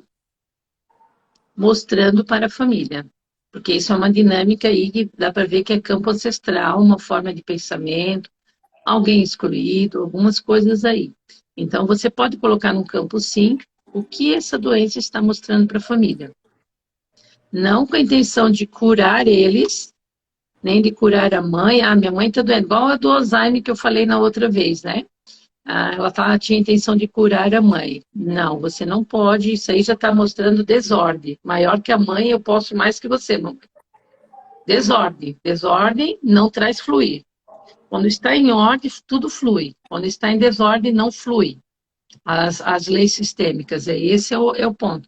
mostrando para a família. Porque isso é uma dinâmica aí que dá para ver que é campo ancestral, uma forma de pensamento, alguém excluído, algumas coisas aí. Então, você pode colocar no campo, sim, o que essa doença está mostrando para a família. Não com a intenção de curar eles, nem de curar a mãe. Ah, minha mãe está doente, igual a do Alzheimer que eu falei na outra vez, né? Ah, ela tinha a intenção de curar a mãe. Não, você não pode, isso aí já está mostrando desordem. Maior que a mãe, eu posso mais que você, mamãe. Desordem. Desordem não traz fluir. Quando está em ordem, tudo flui. Quando está em desordem, não flui. As leis sistêmicas, esse é o ponto.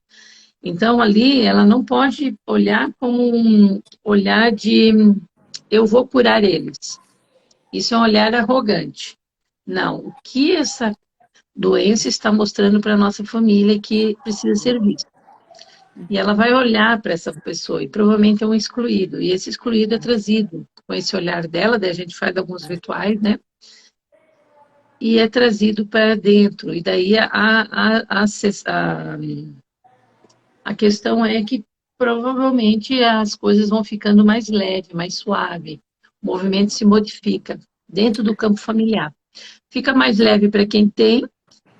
Então, ali, ela não pode olhar como um olhar de eu vou curar eles. Isso é um olhar arrogante. Não, o que essa doença está mostrando para a nossa família que precisa ser vista. E ela vai olhar para essa pessoa, e provavelmente é um excluído. E esse excluído é trazido com esse olhar dela, daí a gente faz alguns rituais, né? E é trazido para dentro. E daí a questão é que provavelmente as coisas vão ficando mais leve, mais suave. O movimento se modifica dentro do campo familiar. Fica mais leve para quem tem,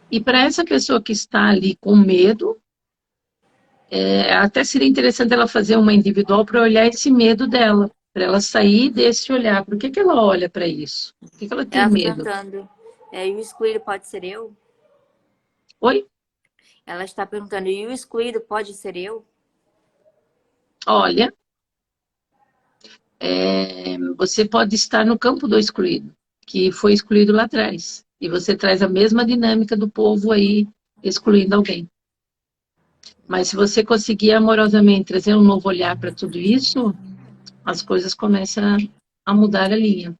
e para essa pessoa que está ali com medo, até seria interessante ela fazer uma individual para olhar esse medo dela, para ela sair desse olhar. Por que ela olha para isso? Por que ela tem Ela tá medo? perguntando, e o excluído pode ser eu? Oi? Ela está perguntando, e o excluído pode ser eu? Olha, você pode estar no campo do excluído, que foi excluído lá atrás. E você traz a mesma dinâmica do povo aí excluindo alguém. Mas se você conseguir amorosamente trazer um novo olhar para tudo isso, as coisas começam a mudar a linha,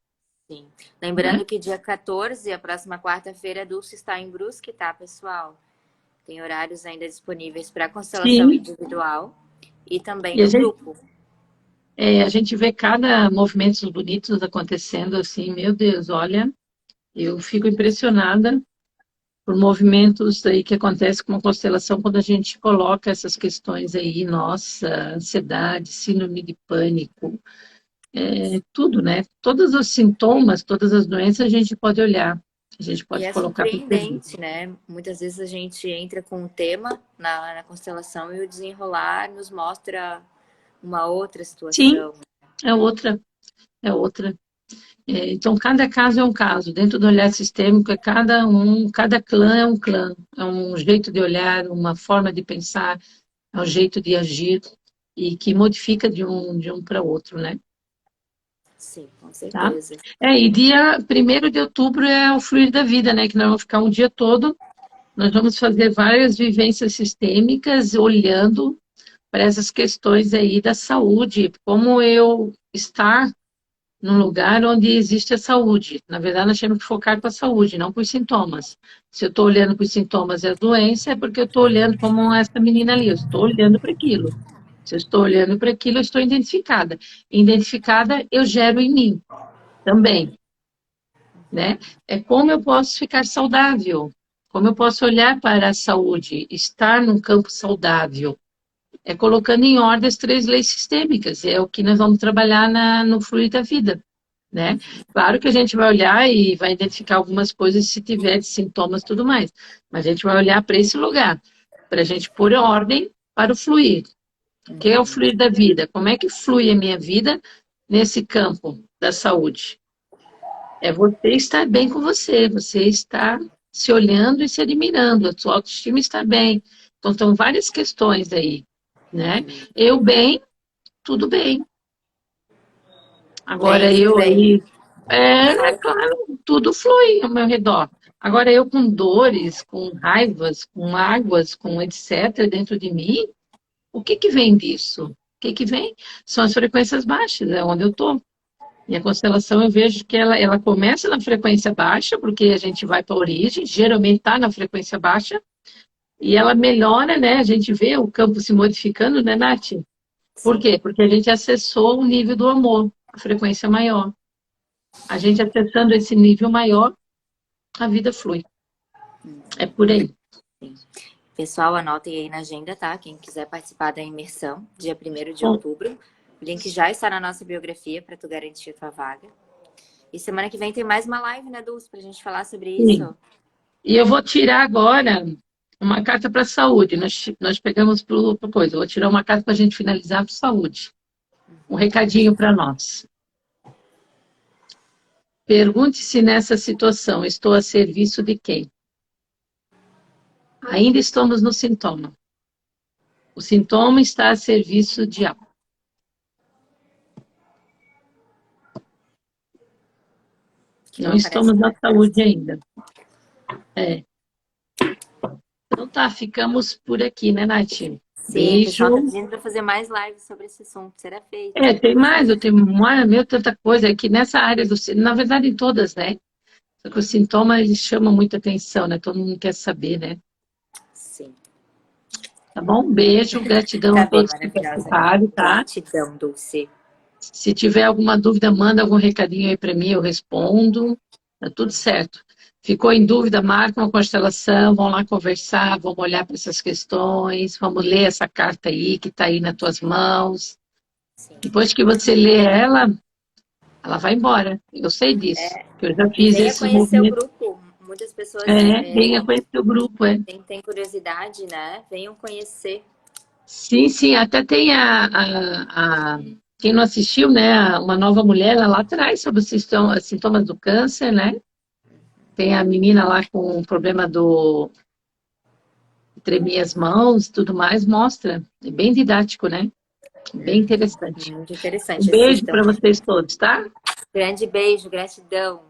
Sim. né? Lembrando que dia 14, a próxima quarta-feira, a Dulce está em Brusque, tá, pessoal? Tem horários ainda disponíveis para constelação Sim, individual e também e do grupo. a gente vê cada movimentos bonitos acontecendo assim, meu Deus, olha, eu fico impressionada por movimentos aí que acontecem com uma constelação quando a gente coloca essas questões aí, nossa, ansiedade, síndrome de pânico, tudo, né? Todos os sintomas, todas as doenças a gente pode olhar, a gente E pode é colocar para perceber. surpreendente, né? Muitas vezes a gente entra com um tema na constelação e o desenrolar nos mostra uma outra Sim, situação. é outra, é outra. Então, cada caso é um caso. Dentro do olhar sistêmico, cada clã é um jeito de olhar, uma forma de pensar, é um jeito de agir, e que modifica de um para outro, né? Sim, com Tá? certeza. E dia 1º de outubro é o fluir da vida, né? Que nós vamos ficar um dia todo, nós vamos fazer várias vivências sistêmicas, olhando para essas questões aí da saúde, como eu estar num lugar onde existe a saúde. Na verdade, nós temos que focar para a saúde, não para os sintomas. Se eu estou olhando para os sintomas e a doença, é porque eu estou olhando como essa menina ali, eu estou olhando para aquilo. Se eu estou olhando para aquilo, eu estou identificada. Identificada, eu gero em mim também, né? É como eu posso ficar saudável, como eu posso olhar para a saúde, estar num campo saudável. É colocando em ordem as 3 leis sistêmicas, é o que nós vamos trabalhar no fluir da vida, né? Claro que a gente vai olhar e vai identificar algumas coisas se tiver sintomas e tudo mais, mas a gente vai olhar para esse lugar, para a gente pôr ordem para o fluir. O que é o fluir da vida? Como é que flui a minha vida nesse campo da saúde? É você estar bem com você, você estar se olhando e se admirando, a sua autoestima está bem. Então, são várias questões aí, né? Eu bem, tudo bem. Bem, Agora tudo eu bem. aí, claro, tudo flui ao meu redor. Agora eu com dores, com raivas, com mágoas, com etc. dentro de mim, o que que vem disso? O que que vem? São as frequências baixas, é onde eu estou. E a constelação eu vejo que ela começa na frequência baixa, porque a gente vai para a origem, geralmente está na frequência baixa, e ela melhora, né? A gente vê o campo se modificando, né, Nath? Por Sim. quê? Porque a gente acessou o nível do amor, a frequência maior. A gente acessando esse nível maior, a vida flui. É por aí. Sim. Pessoal, anotem aí na agenda, tá? Quem quiser participar da imersão, dia 1º de Bom, outubro. O link já está na nossa biografia para tu garantir a tua vaga. E semana que vem tem mais uma live, né, Dulce, pra gente falar sobre sim. isso. E eu vou tirar agora uma carta para a saúde. Nós pegamos para coisa. Eu vou tirar uma carta para a gente finalizar para saúde. Um recadinho para nós. Pergunte-se nessa situação, estou a serviço de quem? Ainda estamos no sintoma. O sintoma está a serviço de algo. Que Não não aparece estamos na na carta. saúde ainda. É. Então tá, ficamos por aqui, né, Nath? Sim, o pessoal tá Beijo. pedindo para fazer mais lives sobre esse assunto. Será feito. Tem mais, eu tenho meu, tanta coisa aqui nessa área na verdade em todas, né? Só que o sintoma, ele chama muita atenção, né? Todo mundo quer saber, né? Sim. Tá bom? Beijo, gratidão a Tá bem, todos que maravilhosa. participaram, tá? Gratidão, Dulce. Se tiver alguma dúvida, manda algum recadinho aí para mim, eu respondo. Tá tudo certo. Ficou em dúvida, marca uma constelação, vamos lá conversar, vamos olhar para essas questões, vamos ler essa carta aí que está aí nas tuas mãos. Sim. Depois que você lê ela vai embora. Eu sei disso, que eu já E fiz venha esse conhecer o movimento. grupo. Muitas pessoas Venha conhecer o grupo, têm curiosidade, né? Venham conhecer. Sim, sim, até tem quem não assistiu, né, uma nova mulher lá atrás sobre os sintomas do câncer, né? Tem a menina lá com o problema do tremer as mãos e tudo mais, mostra. É bem didático, né? Bem interessante. Muito Um interessante. beijo Assistam. para vocês todos, tá? Grande beijo, gratidão.